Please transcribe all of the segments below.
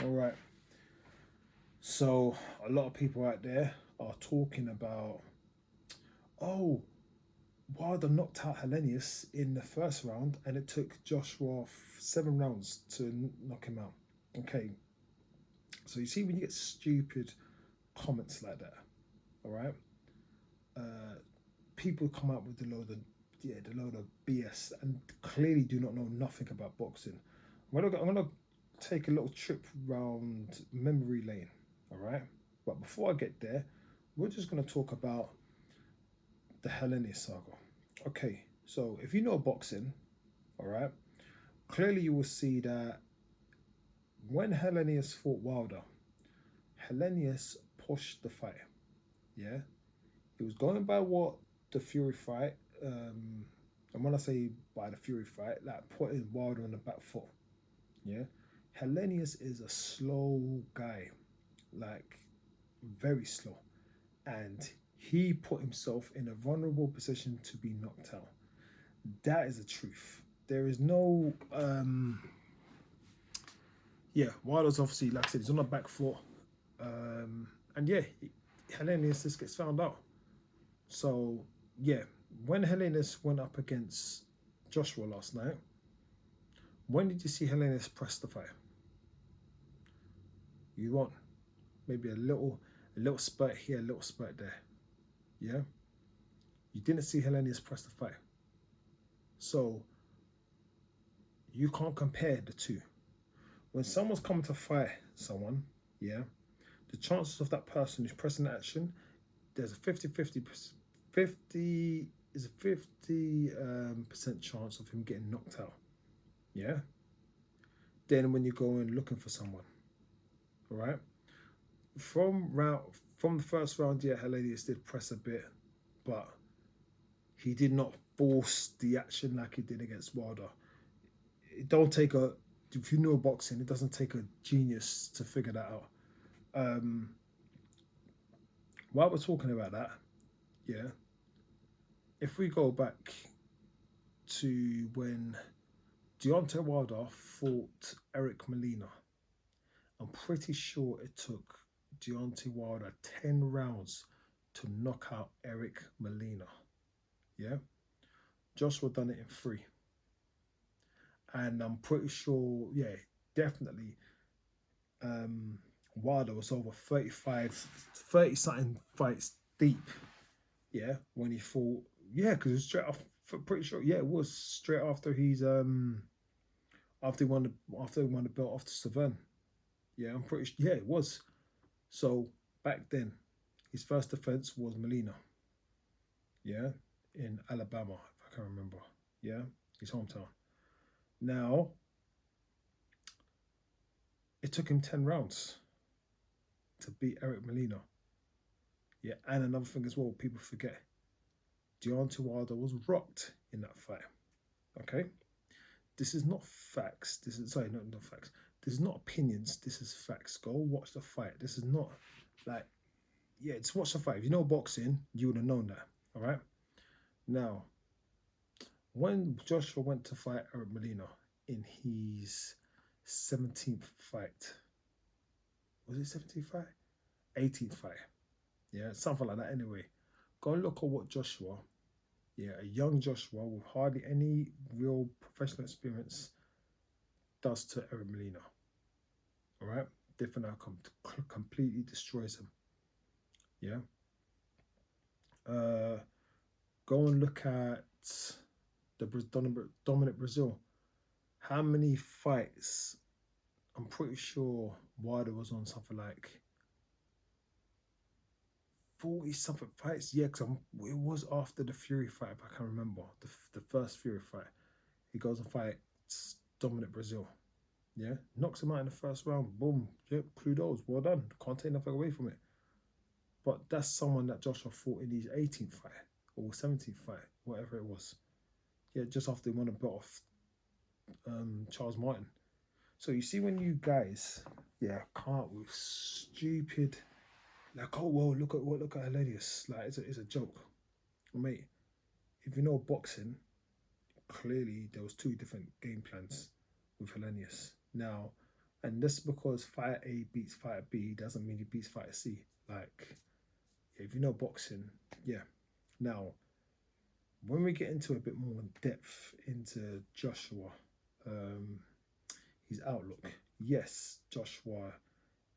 All right. So a lot of people out there are talking about, oh, Wilder knocked out Hellenius in the first round, and it took Joshua 7 rounds to knock him out. Okay, so you see when you get stupid comments like that, all right, uh, people come up with the load of BS and clearly do not know nothing about boxing. I'm gonna take a little trip round memory lane, all right. But before I get there, we're just gonna talk about the Hellenius saga. Okay, so if you know boxing, all right, clearly you will see that when Hellenius fought Wilder, Hellenius pushed the fight. Yeah, he was going by what the Fury fight. And when I say by the Fury fight, like putting Wilder on the back foot. Yeah, Hellenius is a slow guy, like very slow, and he put himself in a vulnerable position to be knocked out. That is the truth. There is no yeah, Wilder's obviously, like I said, he's on the back foot. And yeah, Hellenius just gets found out. So yeah, when Hellenius went up against Joshua last night, when did you see Hellenius press the fight? You want maybe a little spurt here, a little spurt there. Yeah, you didn't see Hellenius press the fight. So you can't compare the two. When someone's coming to fight someone, yeah, the chances of that person who's pressing action, there's a 50 is a 50 percent chance of him getting knocked out. Yeah. Then when you go in looking for someone, all right. From round from the first round, yeah, Hellenius did press a bit, but he did not force the action like he did against Wilder. It don't take a if you know boxing, it doesn't take a genius to figure that out. Um, while we're talking about that, yeah, if we go back to when Deontay Wilder fought Eric Molina, I'm pretty sure it took Deontay Wilder 10 rounds to knock out Eric Molina. Yeah, Joshua done it in three, and I'm pretty sure, yeah, definitely. Um, Wilder was over 35, 30 something fights deep. Yeah, when he fought, yeah, because it's straight off. Pretty sure, yeah, it was straight after after he won the belt off to Savern. Yeah, I'm pretty. Yeah, it was. So back then, his first defense was Molina. Yeah, in Alabama, if I can remember. Yeah, his hometown. Now it took him 10 rounds to beat Eric Molina. Yeah, and another thing as well, people forget Deontay Wilder was rocked in that fight. Okay, this is not facts. This is sorry, not facts. This is not opinions. This is facts. Go watch the fight. This is not like yeah, just watch the fight. If you know boxing, you would have known that. All right. Now, when Joshua went to fight Eric Molina in his 17th fight, was it 17th fight? 18th fight. Yeah, something like that. Anyway, go and look at what Joshua, yeah, a young Joshua with hardly any real professional experience, does to Eric Molina. All right, different outcome, completely destroys him. Yeah. Uh, go and look at the dominant Brazil. How many fights? I'm pretty sure Wilder was on something like 40 something fights. Yeah, because it was after the Fury fight, if I can remember. The first Fury fight. He goes and fights Dominic Brazil. Yeah, knocks him out in the first round. Boom. Yep, kudos. Well done. Can't take nothing away from it. But that's someone that Joshua fought in his 18th fight or 17th fight, whatever it was. Yeah, just after he won a belt off Charles Martin. So you see when you guys, yeah, come up with stupid, like, oh well, look at Hilarious. Like it's a joke. Mate, if you know boxing, clearly there was two different game plans with Hellenius. Now, And just because fighter A beats fighter B doesn't mean he beats fighter C. Like, if you know boxing, yeah. Now, when we get into a bit more depth into Joshua, um, his outlook, yes, Joshua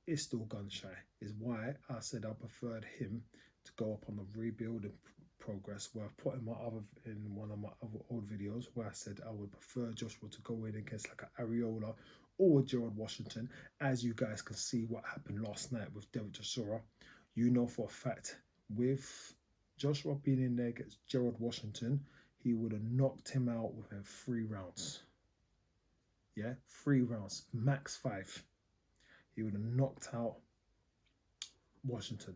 is still gun shy. Is why I said I preferred him to go up on the rebuilding progress. Where I've put in one of my other old videos where I said I would prefer Joshua to go in against like an Ariola or Gerald Washington. As you guys can see, what happened last night with Derek Chisora, you know for a fact with Joshua being in there against Gerald Washington, he would have knocked him out within 3 rounds. Yeah, 3 rounds, max 5. He would have knocked out Washington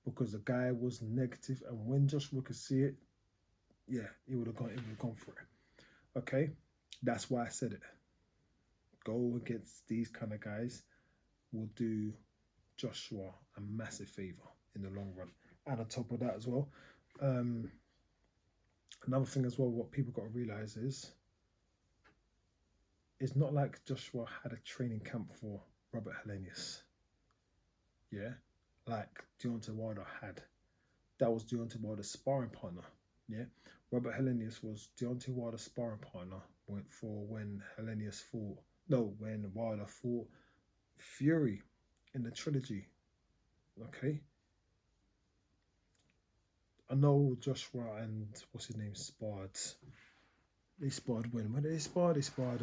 because the guy was negative, and when Joshua could see it, yeah, he would have gone. He would have gone for it. Okay, that's why I said it. Go against these kind of guys will do Joshua a massive favor in the long run. And on top of that as well, um, another thing as well, what people got to realize is it's not like Joshua had a training camp for Robert Helenius. Yeah, like Deontay Wilder had. That was Deontay Wilder's sparring partner. Yeah, Robert Helenius was Deontay Wilder's sparring partner for when Helenius fought. No, when Wilder fought Fury in the trilogy. Okay, I know Joshua and what's his name sparred. They sparred when? When did they spar? They sparred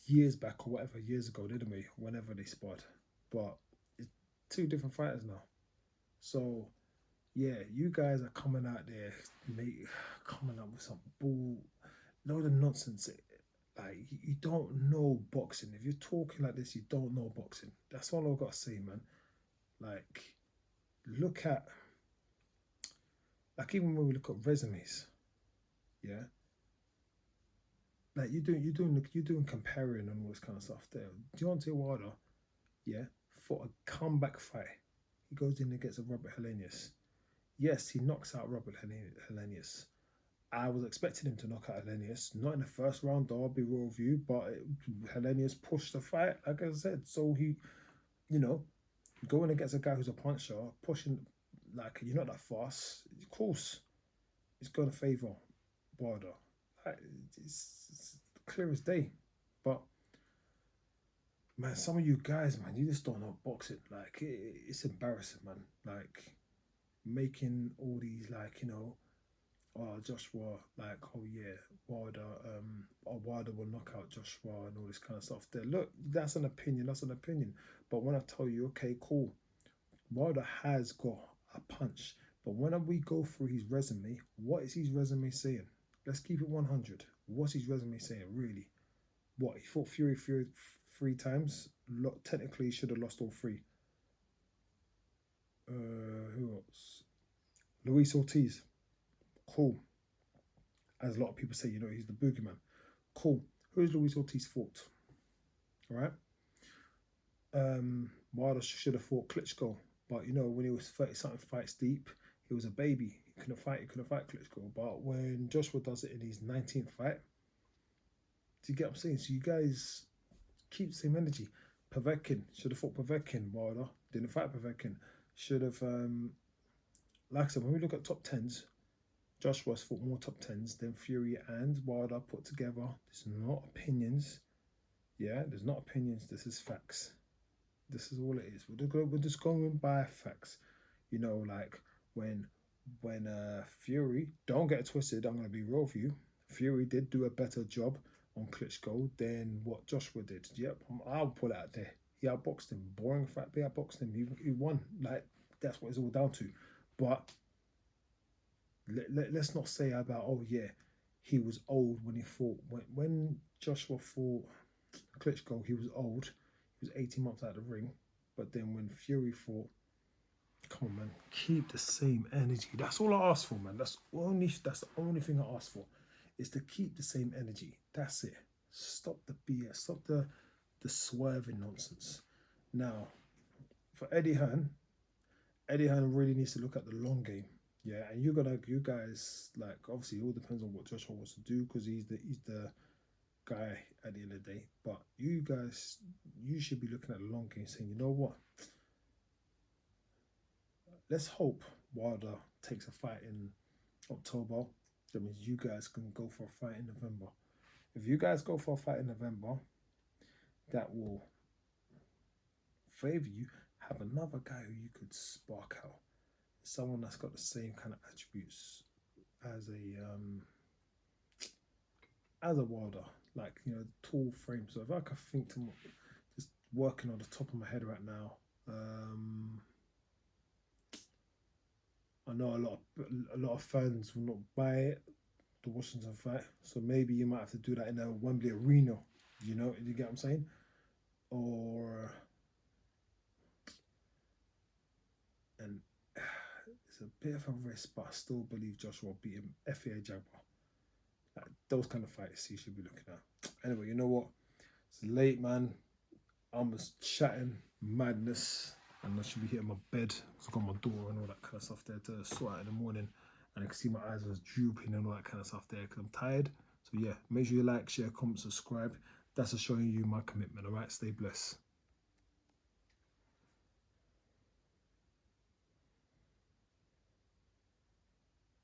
years back or whatever, years ago, didn't we? Whenever they sparred. But it's two different fighters now. So yeah, you guys are coming out there, mate, coming up with some bull, load of nonsense. Like you don't know boxing. If you're talking like this, you don't know boxing. That's all I've got to say, man. Like, look at, like even when we look at resumes, yeah, like you're doing comparing and all this kind of stuff. There, Deontay Wilder, yeah, for a comeback fight, he goes in against a Robert Helenius. Yes, he knocks out Robert Helenius. I was expecting him to knock out Helenius, not in the first round, though, I'll be real with you, but Helenius pushed the fight, like I said. So he, you know, going against a guy who's a puncher, pushing, like, you're not that fast, of course, it's going to favour Wilder. Like, it's clear as day. But, man, some of you guys, man, you just don't know boxing. Like, it's embarrassing, man. Like, making all these, like, Joshua, like, oh yeah, Wilder, Wilder will knock out Joshua and all this kind of stuff. There, look, that's an opinion. That's an opinion. But when I tell you, okay, cool, Wilder has got a punch. But when we go through his resume, what is his resume saying? Let's keep it 100. What's his resume saying, really? What, he fought Fury 3 times? Technically, he should have lost all 3. Who else? Luis Ortiz. Cool. As a lot of people say, he's the boogeyman. Cool. Who's Luis Ortiz fought? All right. Wilder should have fought Klitschko, but when he was 30 something fights deep, he was a baby. He couldn't fight Klitschko. But when Joshua does it in his 19th fight, do you get what I'm saying? So you guys keep the same energy. Povetkin should have fought Povetkin. Wilder didn't fight Povetkin. Should have, like I said, when we look at top 10s, Joshua's fought more top 10s than Fury and Wilder put together. There's not opinions. Yeah, there's not opinions. This is facts. This is all it is. We're just going by facts. Like when Fury, don't get it twisted, I'm going to be real with you. Fury did do a better job on Klitschko than what Joshua did. Yep, I'll put it out there. He outboxed him. Boring fact, he outboxed him. He won. Like, that's what it's all down to. But let's not say about, oh yeah, he was old when he fought. When Joshua fought Klitschko, he was old. He was 18 months out of the ring. But then when Fury fought, come on, man, keep the same energy. That's all I ask for, man. That's the only thing I ask for, is to keep the same energy. That's it. Stop the BS. Stop the swerving nonsense. Now, for Eddie Hearn really needs to look at the long game. Yeah, and you guys, like, obviously it all depends on what Joshua wants to do, because he's the guy at the end of the day. But you guys, you should be looking at the long game, saying, you know what? Let's hope Wilder takes a fight in October. That means you guys can go for a fight in November. If you guys go for a fight in November, that will favour you. Have another guy who you could spark out. Someone that's got the same kind of attributes as a Wilder, like, you know, tall frame. So if I could think to just working on the top of my head right now, I know a lot of fans will not buy it, the Washington fight. So maybe you might have to do that in a Wembley Arena. You know, you get what I'm saying? Or and it's a bit of a risk, but I still believe Joshua beat him FA Jaguar. Like, those kind of fights you should be looking at. Anyway, you know what? It's late, man. I'm just chatting madness, and I should be hitting my bed because I got my door and all that kind of stuff there to sort out in the morning. And I can see my eyes was drooping and all that kind of stuff there because I'm tired. So yeah, make sure you like, share, comment, subscribe. That's just showing you my commitment. All right, stay blessed.